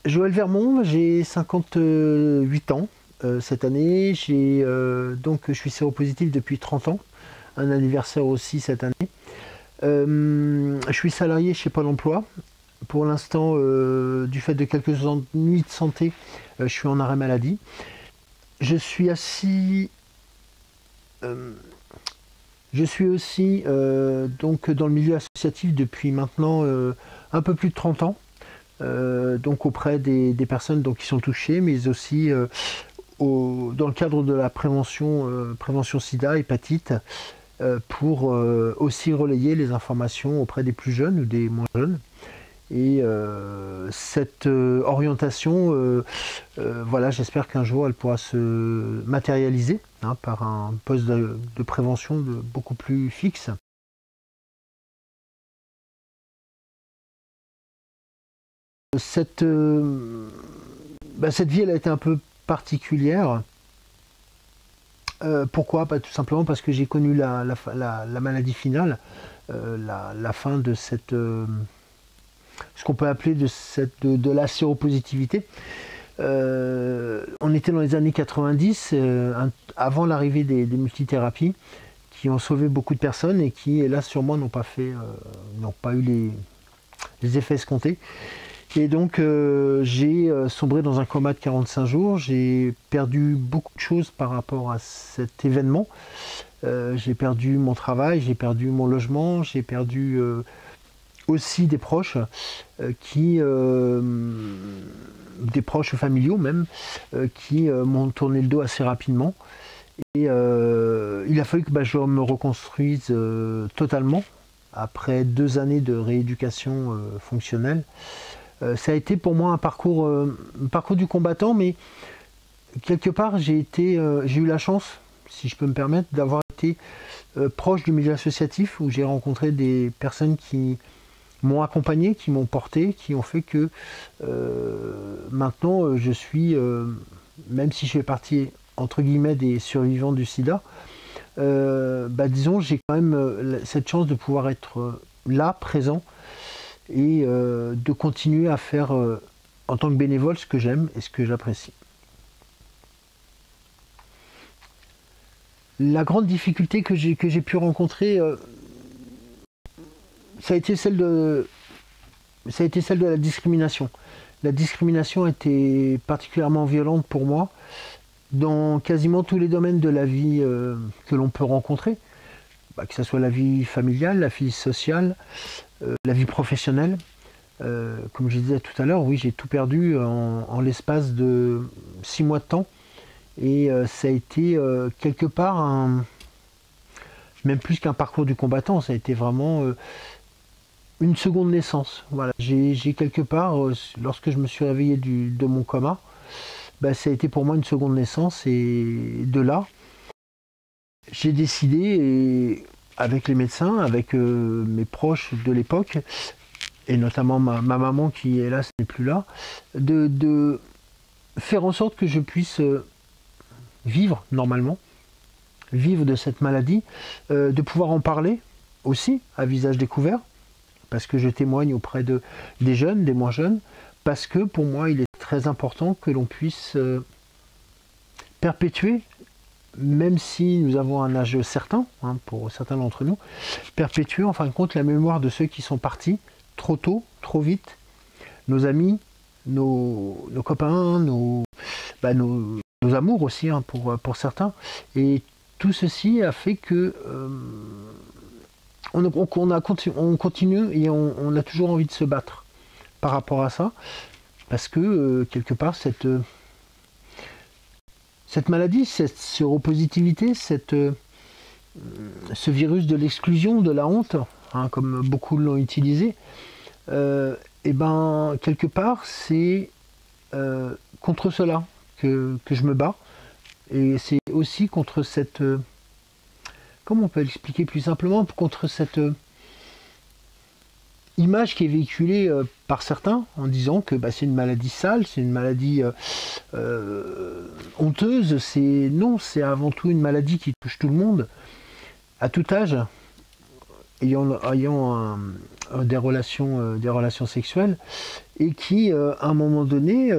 Joël Vermont, j'ai 58 ans cette année. Donc, je suis séropositif depuis 30 ans, un anniversaire aussi cette année. Je suis salarié chez Pôle emploi. Pour l'instant, du fait de quelques ennuis de santé, je suis en arrêt maladie. Je suis aussi donc dans le milieu associatif depuis maintenant un peu plus de 30 ans. Donc auprès des personnes qui sont touchées, mais aussi dans le cadre de la prévention sida, hépatite, pour aussi relayer les informations auprès des plus jeunes ou des moins jeunes. Et cette orientation, voilà, j'espère qu'un jour elle pourra se matérialiser par un poste de prévention beaucoup plus fixe. Cette vie, elle a été un peu particulière. Pourquoi? Tout simplement parce que j'ai connu la maladie finale, la fin de cette, ce qu'on peut appeler de la séropositivité. On était dans les années 90, avant l'arrivée des multithérapies, qui ont sauvé beaucoup de personnes et qui, hélas, sûrement n'ont pas eu les effets escomptés. Et donc j'ai sombré dans un coma de 45 jours, j'ai perdu beaucoup de choses par rapport à cet événement. J'ai perdu mon travail, j'ai perdu mon logement, j'ai perdu aussi des proches, des proches familiaux même, qui m'ont tourné le dos assez rapidement. Et il a fallu que je me reconstruise totalement, après 2 années de rééducation fonctionnelle. Ça a été pour moi un parcours du combattant, mais quelque part j'ai eu la chance, si je peux me permettre, d'avoir été proche du milieu associatif, où j'ai rencontré des personnes qui m'ont accompagné, qui m'ont porté, qui ont fait que maintenant je suis, même si je fais partie entre guillemets des survivants du sida, disons j'ai quand même cette chance de pouvoir être là, présent, et de continuer à faire en tant que bénévole ce que j'aime et ce que j'apprécie. La grande difficulté que j'ai pu rencontrer, ça a été celle de la discrimination. La discrimination était particulièrement violente pour moi dans quasiment tous les domaines de la vie que l'on peut rencontrer, que ce soit la vie familiale, la vie sociale, la vie professionnelle. Comme je disais tout à l'heure, oui, j'ai tout perdu en l'espace de 6 mois de temps. Et ça a été quelque part même plus qu'un parcours du combattant, ça a été vraiment une seconde naissance. Voilà. J'ai quelque part, lorsque je me suis réveillé de mon coma, ça a été pour moi une seconde naissance, et de là, j'ai décidé, et avec les médecins, avec mes proches de l'époque, et notamment ma maman qui, hélas, n'est plus là, de faire en sorte que je puisse vivre normalement, vivre de cette maladie, de pouvoir en parler aussi à visage découvert, parce que je témoigne auprès des jeunes, des moins jeunes, parce que pour moi il est très important que l'on puisse perpétuer, même si nous avons un âge certain, pour certains d'entre nous, perpétuer en fin de compte la mémoire de ceux qui sont partis trop tôt, trop vite, nos amis, nos copains, nos amours aussi, pour certains. Et tout ceci a fait que on continue, et on a toujours envie de se battre par rapport à ça, parce que quelque part cette maladie, cette séropositivité, ce virus de l'exclusion, de la honte, comme beaucoup l'ont utilisé, quelque part c'est contre cela que je me bats, et c'est aussi contre cette, comment on peut l'expliquer plus simplement, contre cette image qui est véhiculée par certains en disant que c'est une maladie sale, c'est une maladie honteuse. Non, c'est avant tout une maladie qui touche tout le monde, à tout âge, des relations sexuelles, et qui, à un moment donné,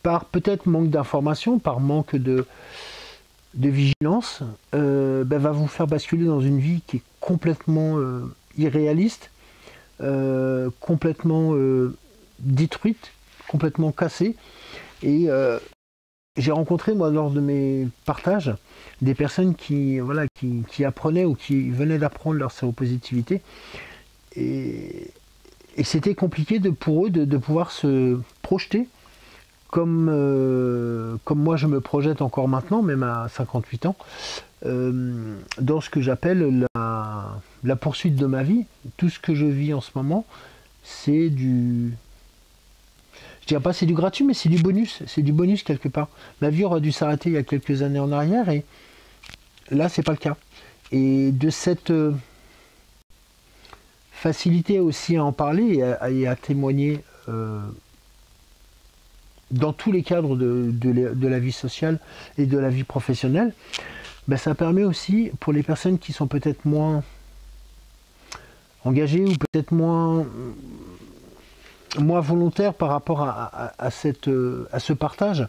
par peut-être manque d'information, par manque de vigilance, va vous faire basculer dans une vie qui est complètement irréaliste, complètement détruite, complètement cassée. Et j'ai rencontré, moi, lors de mes partages, des personnes qui apprenaient ou qui venaient d'apprendre leur séropositivité. Et c'était compliqué pour eux de pouvoir se projeter comme moi je me projette encore maintenant, même à 58 ans, dans ce que j'appelle la poursuite de ma vie. Tout ce que je vis en ce moment, c'est du... Je dirais pas c'est du gratuit, mais c'est du bonus quelque part. Ma vie aurait dû s'arrêter il y a quelques années en arrière, et là c'est pas le cas. Et de cette facilité aussi à en parler et à témoigner dans tous les cadres de la vie sociale et de la vie professionnelle, ça permet aussi pour les personnes qui sont peut-être moins engagées ou peut-être moins volontaires par rapport à ce partage.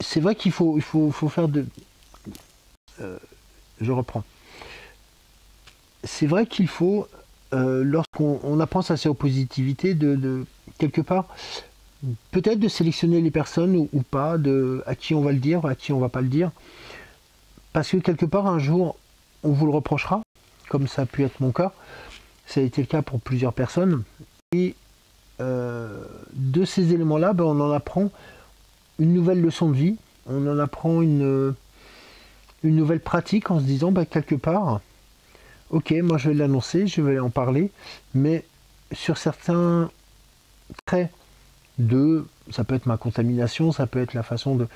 C'est vrai qu'il faut faire de... je reprends. C'est vrai qu'il faut, lorsqu'on apprend sa séropositivité, de quelque part, peut-être de sélectionner les personnes ou pas, à qui on va le dire, à qui on va pas le dire. Parce que quelque part, un jour, on vous le reprochera, comme ça a pu être mon cas. Ça a été le cas pour plusieurs personnes. Et de ces éléments-là, on en apprend une nouvelle leçon de vie. On en apprend une nouvelle pratique en se disant, quelque part, ok, moi je vais l'annoncer, je vais en parler, mais sur certains traits ça peut être ma contamination, ça peut être la façon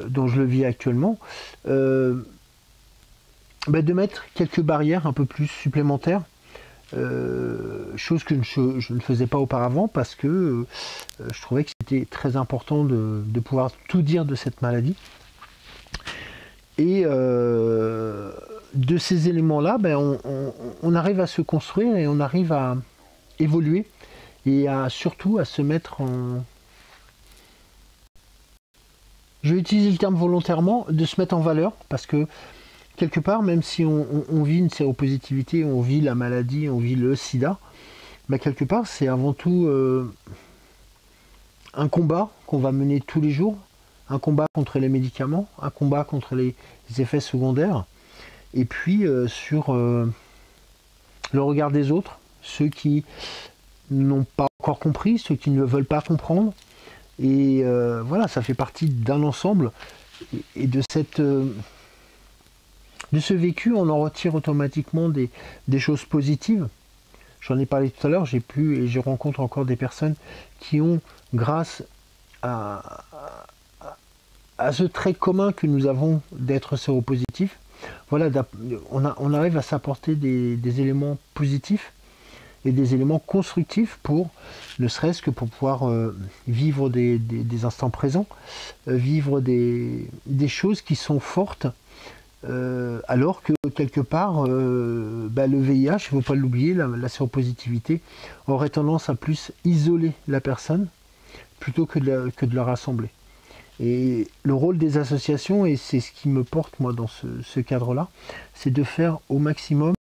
dont je le vis actuellement, de mettre quelques barrières un peu plus supplémentaires, chose que je ne faisais pas auparavant parce que je trouvais que c'était très important de pouvoir tout dire de cette maladie. Et de ces éléments-là, on arrive à se construire et on arrive à évoluer et surtout à se mettre en... Je vais utiliser le terme volontairement, de se mettre en valeur, parce que quelque part, même si on vit une séropositivité, on vit la maladie, on vit le sida, quelque part c'est avant tout un combat qu'on va mener tous les jours, un combat contre les médicaments, un combat contre les effets secondaires, et puis sur le regard des autres, ceux qui n'ont pas encore compris, ceux qui ne veulent pas comprendre. Et voilà, ça fait partie d'un ensemble. Et de ce vécu, on en retire automatiquement des choses positives. J'en ai parlé tout à l'heure, et je rencontre encore des personnes qui ont, grâce à ce trait commun que nous avons d'être séropositifs, voilà, on arrive à s'apporter des éléments positifs et des éléments constructifs ne serait-ce que pour pouvoir vivre des instants présents, vivre des choses qui sont fortes, alors que quelque part, le VIH, il ne faut pas l'oublier, la séropositivité aurait tendance à plus isoler la personne plutôt que de la rassembler. Et le rôle des associations, et c'est ce qui me porte moi dans ce cadre-là, c'est de faire au maximum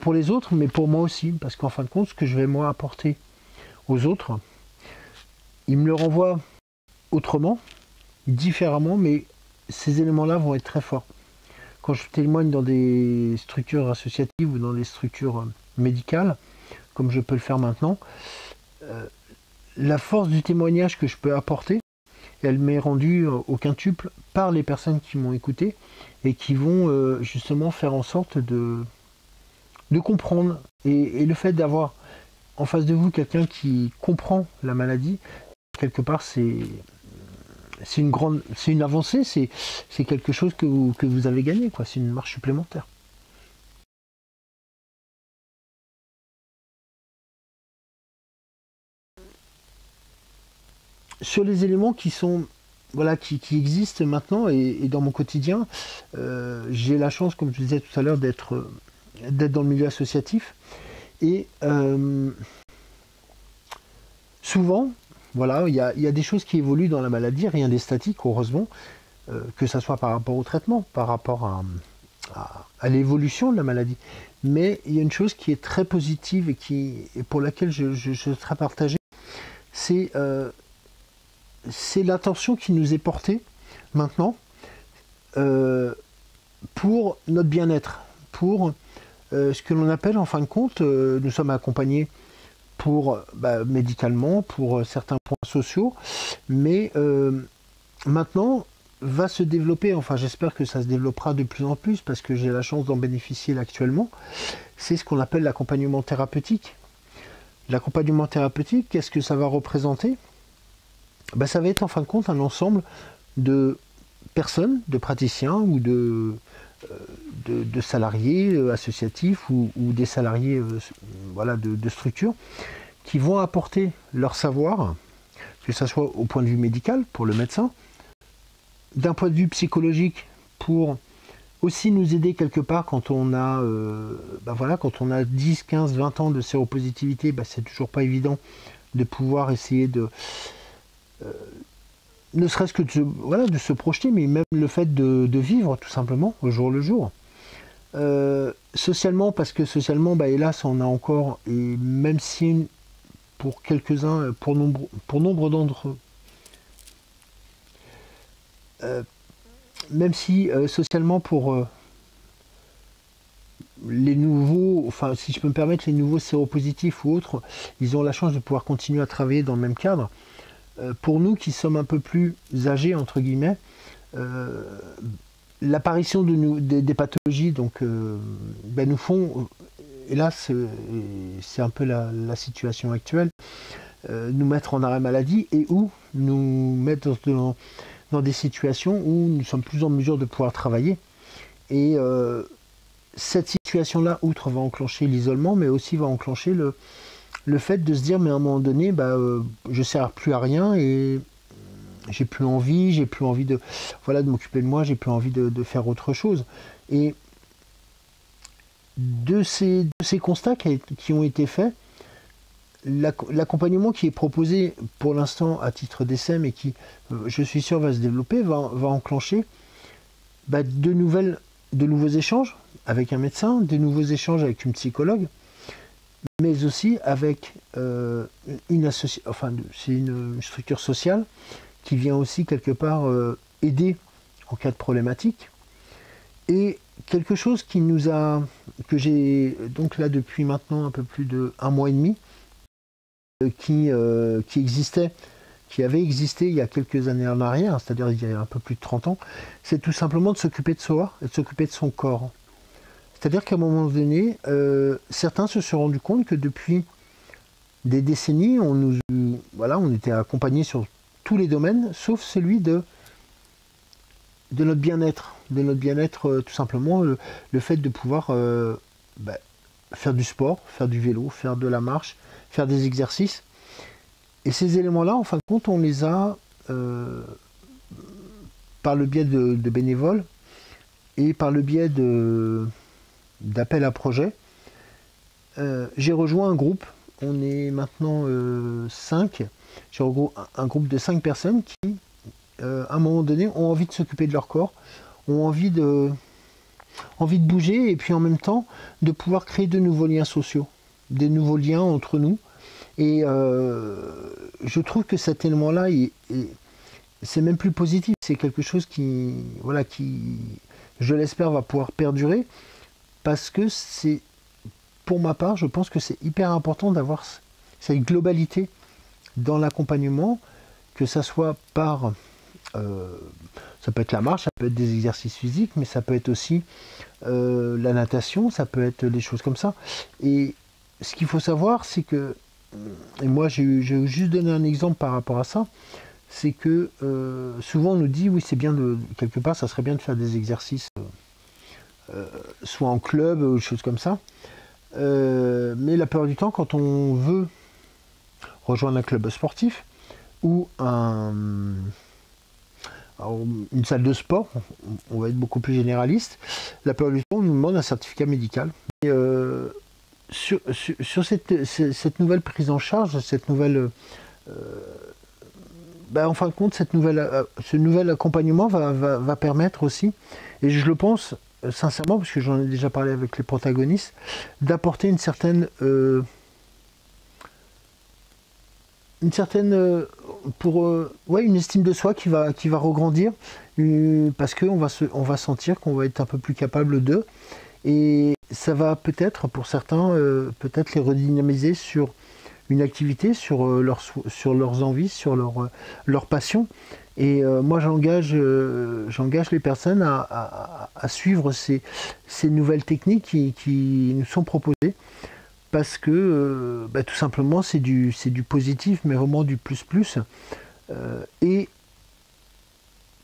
pour les autres, mais pour moi aussi, parce qu'en fin de compte, ce que je vais moi apporter aux autres, ils me le renvoient autrement, différemment, mais ces éléments-là vont être très forts. Quand je témoigne dans des structures associatives ou dans des structures médicales, comme je peux le faire maintenant, la force du témoignage que je peux apporter, elle m'est rendue au quintuple par les personnes qui m'ont écouté et qui vont justement faire en sorte de comprendre. Et le fait d'avoir en face de vous quelqu'un qui comprend la maladie, quelque part c'est une avancée, c'est quelque chose que vous avez gagné, quoi. C'est une marche supplémentaire. Sur les éléments qui sont voilà, qui existent maintenant et dans mon quotidien. J'ai la chance, comme je disais tout à l'heure, d'être dans le milieu associatif. Et souvent, voilà, il y a des choses qui évoluent dans la maladie, rien n'est statique, heureusement, que ce soit par rapport au traitement, par rapport à l'évolution de la maladie. Mais il y a une chose qui est très positive et pour laquelle je serais partagé, c'est l'attention qui nous est portée maintenant pour notre bien-être, pour ce que l'on appelle en fin de compte, nous sommes accompagnés pour médicalement, pour certains points sociaux, mais maintenant va se développer, enfin j'espère que ça se développera de plus en plus parce que j'ai la chance d'en bénéficier là actuellement, c'est ce qu'on appelle l'accompagnement thérapeutique. L'accompagnement thérapeutique, qu'est-ce que ça va représenter? Ça va être en fin de compte un ensemble de personnes, de praticiens ou de salariés associatifs ou des salariés voilà, de structures qui vont apporter leur savoir, que ce soit au point de vue médical pour le médecin, d'un point de vue psychologique pour aussi nous aider quelque part quand on a, voilà, quand on a 10, 15, 20 ans de séropositivité, c'est toujours pas évident de pouvoir essayer de ne serait-ce que voilà, de se projeter, mais même le fait de vivre tout simplement au jour le jour. Socialement, parce que socialement, hélas, on a encore, et même si pour quelques-uns, pour nombre d'entre eux, même si socialement pour les nouveaux, enfin si je peux me permettre, les nouveaux séropositifs ou autres, ils ont la chance de pouvoir continuer à travailler dans le même cadre. Pour nous qui sommes un peu plus âgés, entre guillemets, l'apparition des pathologies donc, nous font, hélas, c'est un peu la situation actuelle, nous mettre en arrêt maladie et ou nous mettre dans des situations où nous sommes plus en mesure de pouvoir travailler. Et cette situation-là, outre, va enclencher l'isolement, mais aussi va enclencher le fait de se dire, mais à un moment donné, je ne sers plus à rien et j'ai plus envie de, voilà, de m'occuper de moi, j'ai plus envie de faire autre chose. Et de ces constats qui ont été faits, l'accompagnement qui est proposé pour l'instant à titre d'essai, mais qui, je suis sûr, va se développer, va enclencher de nouveaux échanges avec un médecin, de nouveaux échanges avec une psychologue, mais aussi avec une structure sociale qui vient aussi quelque part aider en cas de problématique. Et quelque chose que j'ai donc là depuis maintenant un peu plus d'1 mois et demi, qui avait existé il y a quelques années en arrière, c'est-à-dire il y a un peu plus de 30 ans, c'est tout simplement de s'occuper de soi et de s'occuper de son corps. C'est-à-dire qu'à un moment donné, certains se sont rendus compte que depuis des décennies, on était accompagnés sur tous les domaines, sauf celui de notre bien-être. De notre bien-être, tout simplement, le fait de pouvoir faire du sport, faire du vélo, faire de la marche, faire des exercices. Et ces éléments-là, en fin de compte, on les a, par le biais de bénévoles et par le biais d'appels à projets. J'ai rejoint un groupe, on est maintenant 5, j'ai rejoint un groupe de 5 personnes qui, à un moment donné, ont envie de s'occuper de leur corps, ont envie de bouger et puis en même temps de pouvoir créer de nouveaux liens sociaux, des nouveaux liens entre nous. Et je trouve que cet élément-là, c'est même plus positif, c'est quelque chose qui, je l'espère, va pouvoir perdurer, parce que pour ma part, je pense que c'est hyper important d'avoir cette globalité dans l'accompagnement, que ça soit par, ça peut être la marche, ça peut être des exercices physiques, mais ça peut être aussi la natation, ça peut être des choses comme ça. Et ce qu'il faut savoir, c'est que, et moi j'ai juste donné un exemple par rapport à ça, c'est que souvent on nous dit, oui, c'est bien quelque part, ça serait bien de faire des exercices, soit en club ou des choses comme ça. Mais la plupart du temps, quand on veut rejoindre un club sportif ou un alors, une salle de sport, on va être beaucoup plus généraliste. La plupart du temps, on nous demande un certificat médical. Et, sur cette nouvelle prise en charge, cette nouvelle, en fin de compte, ce nouvel accompagnement va permettre aussi, et je le pense sincèrement, parce que j'en ai déjà parlé avec les protagonistes, d'apporter une certaine une estime de soi qui va regrandir, parce qu'on va sentir qu'on va être un peu plus capable d'eux, et ça va peut-être pour certains peut-être les redynamiser sur une activité, sur leurs envies, sur leur passion. Et moi j'engage les personnes à suivre ces nouvelles techniques qui nous sont proposées, parce que tout simplement c'est du positif, mais vraiment du plus plus. Et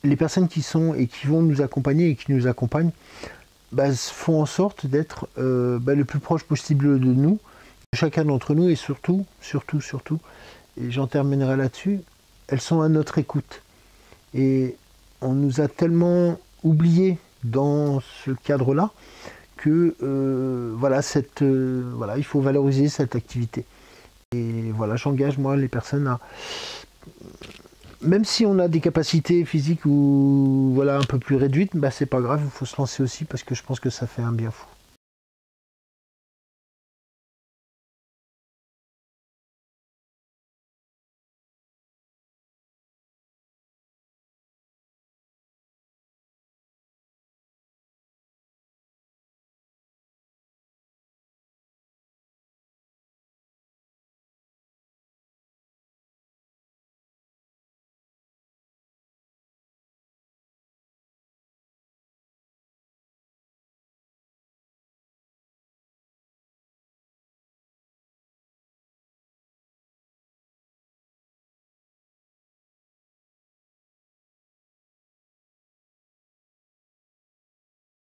les personnes qui sont et qui vont nous accompagner et qui nous accompagnent font en sorte d'être le plus proche possible de nous, de chacun d'entre nous, et surtout, et j'en terminerai là-dessus, elles sont à notre écoute. Et on nous a tellement oubliés dans ce cadre-là que il faut valoriser cette activité. Et voilà, j'engage moi les personnes à, même si on a des capacités physiques ou un peu plus réduites, c'est pas grave, il faut se lancer aussi, parce que je pense que ça fait un bien fou.